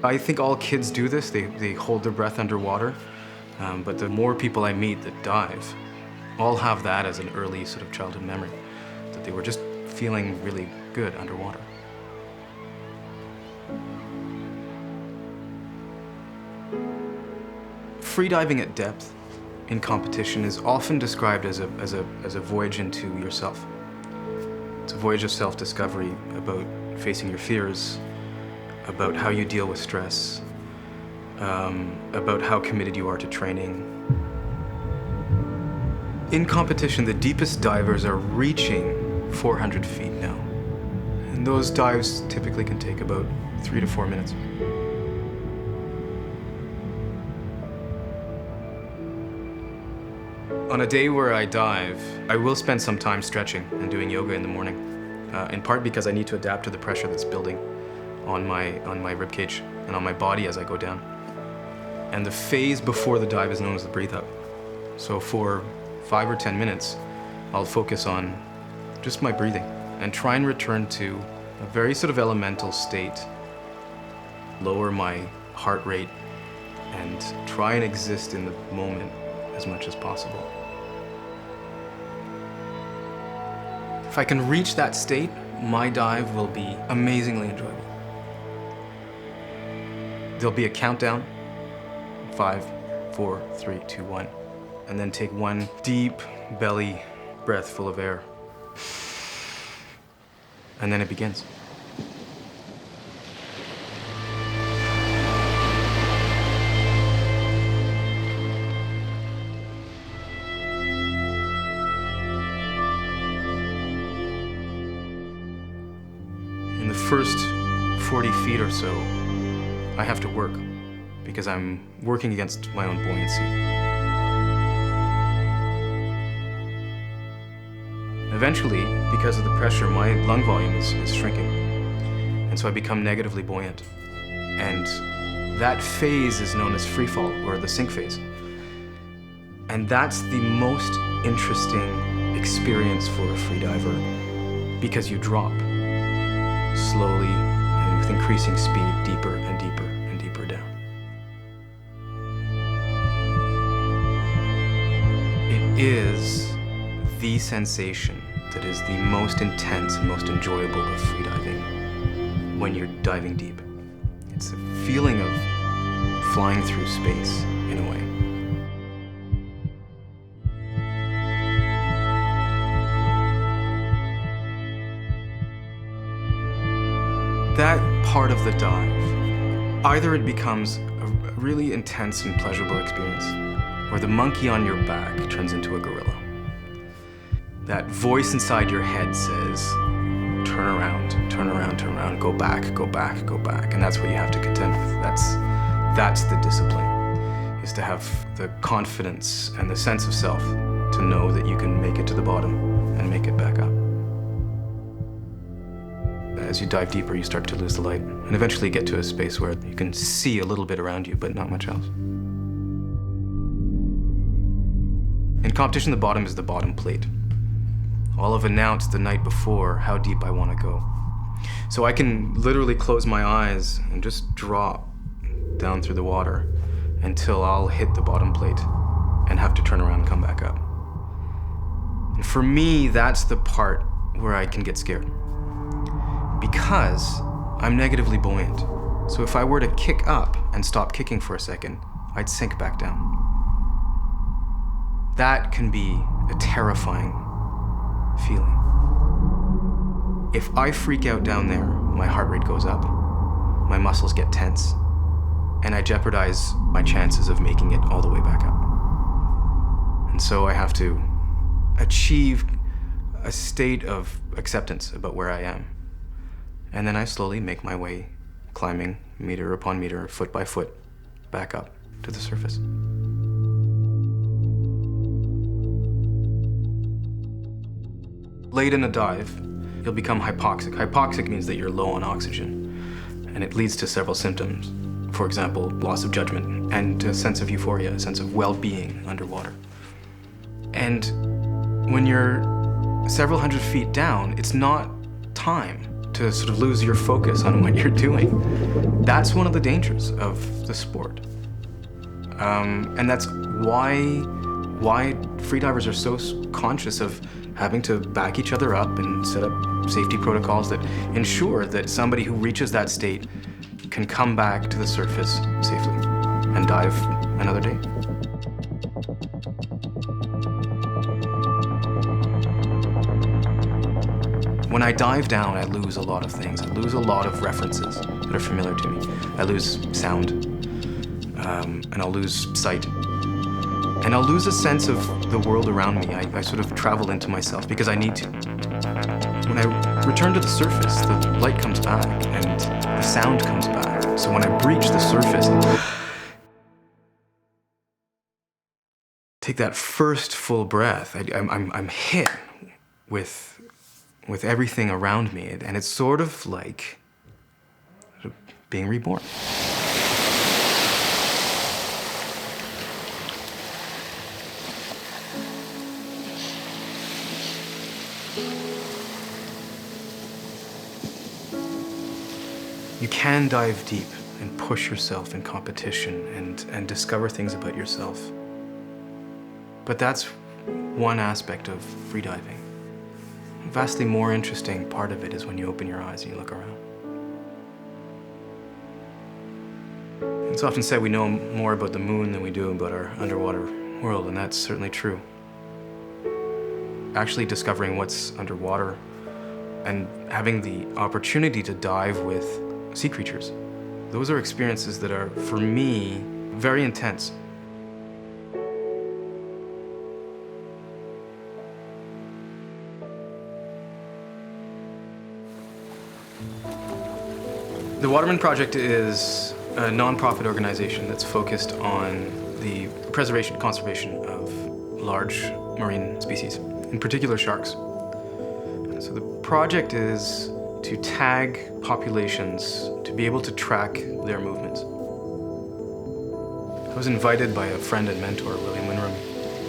I think all kids do this. They hold their breath underwater. But the more people I meet that dive, all have that as an early sort of childhood memory, that they were just feeling really good underwater. Freediving at depth in competition is often described as a voyage into yourself. It's a voyage of self-discovery about facing your fears, about how you deal with stress, about how committed you are to training. In competition, the deepest divers are reaching 400 feet now. And those dives typically can take about 3 to 4 minutes. On a day where I dive, I will spend some time stretching and doing yoga in the morning, in part because I need to adapt to the pressure that's building on my ribcage and on my body as I go down. And the phase before the dive is known as the breathe out. So for 5 or 10 minutes, I'll focus on just my breathing and try and return to a very sort of elemental state, lower my heart rate, and try and exist in the moment as much as possible. If I can reach that state, my dive will be amazingly enjoyable. There'll be a countdown, 5, 4, 3, 2, 1, and then take one deep belly breath full of air. And then it begins. In the first 40 feet or so, I have to work because I'm working against my own buoyancy. Eventually, because of the pressure, my lung volume is shrinking. And so I become negatively buoyant. And that phase is known as free fall, or the sink phase. And that's the most interesting experience for a freediver because you drop slowly and with increasing speed, deeper and deeper and deeper down. It is the sensation that is the most intense and most enjoyable of freediving when you're diving deep. It's a feeling of flying through space in a way. That part of the dive, either it becomes a really intense and pleasurable experience, or the monkey on your back turns into a gorilla. That voice inside your head says, turn around, turn around, turn around, go back, go back, go back. And that's what you have to contend with. That's the discipline, is to have the confidence and the sense of self to know that you can make it to the bottom and make it back up. As you dive deeper, you start to lose the light and eventually get to a space where you can see a little bit around you, but not much else. In competition, the bottom is the bottom plate. I'll have announced the night before how deep I want to go. So I can literally close my eyes and just drop down through the water until I'll hit the bottom plate and have to turn around and come back up. And for me, that's the part where I can get scared, because I'm negatively buoyant. So if I were to kick up and stop kicking for a second, I'd sink back down. That can be a terrifying feeling. If I freak out down there, my heart rate goes up, my muscles get tense, and I jeopardize my chances of making it all the way back up. And so I have to achieve a state of acceptance about where I am. And then I slowly make my way, climbing meter upon meter, foot by foot, back up to the surface. Late in a dive, you'll become hypoxic. Hypoxic means that you're low on oxygen, and it leads to several symptoms. For example, loss of judgment and a sense of euphoria, a sense of well-being underwater. And when you're several hundred feet down, it's not time to sort of lose your focus on what you're doing. That's one of the dangers of the sport. And that's why freedivers are so conscious of having to back each other up and set up safety protocols that ensure that somebody who reaches that state can come back to the surface safely and dive another day. When I dive down, I lose a lot of things. I lose a lot of references that are familiar to me. I lose sound, and I'll lose sight. And I'll lose a sense of the world around me. I sort of travel into myself because I need to. When I return to the surface, the light comes back and the sound comes back. So when I breach the surface, take that first full breath, I'm hit with everything around me, and it's sort of like being reborn. You can dive deep and push yourself in competition and discover things about yourself. But that's one aspect of freediving. A vastly more interesting part of it is when you open your eyes and you look around. It's often said we know more about the moon than we do about our underwater world, and that's certainly true. Actually discovering what's underwater and having the opportunity to dive with sea creatures, those are experiences that are, for me, very intense. The Waterman Project is a non-profit organization that's focused on the preservation and conservation of large marine species, in particular sharks. So the project is to tag populations to be able to track their movements. I was invited by a friend and mentor, William Winram,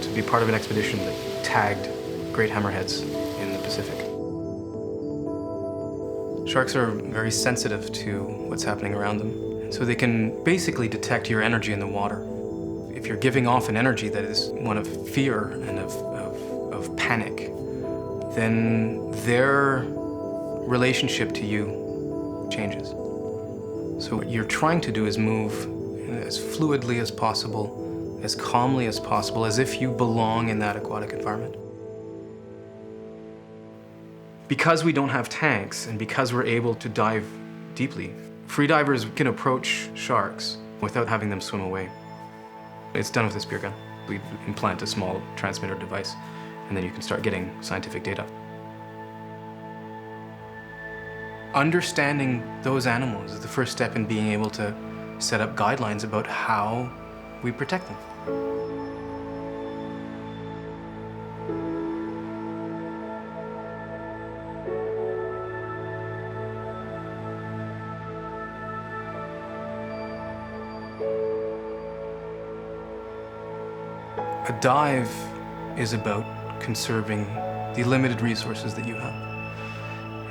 to be part of an expedition that tagged great hammerheads in the Pacific. Sharks are very sensitive to what's happening around them, and so they can basically detect your energy in the water. If you're giving off an energy that is one of fear and of panic, then their relationship to you changes. So what you're trying to do is move as fluidly as possible, as calmly as possible, as if you belong in that aquatic environment. Because we don't have tanks and because we're able to dive deeply, freedivers can approach sharks without having them swim away. It's done with a spear gun. We implant a small transmitter device, and then you can start getting scientific data. Understanding those animals is the first step in being able to set up guidelines about how we protect them. A dive is about conserving the limited resources that you have.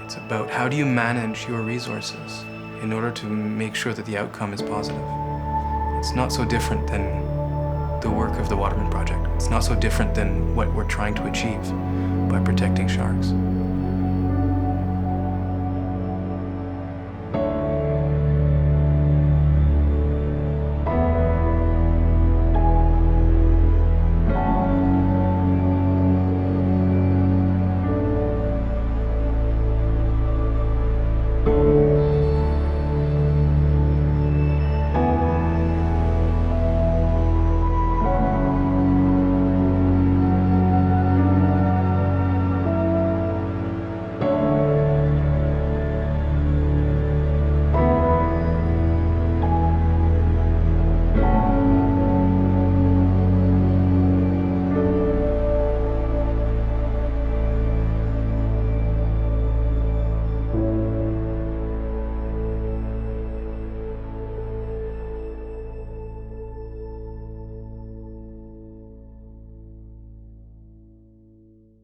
It's about how do you manage your resources in order to make sure that the outcome is positive. It's not so different than the work of the Waterman Project. It's not so different than what we're trying to achieve by protecting sharks.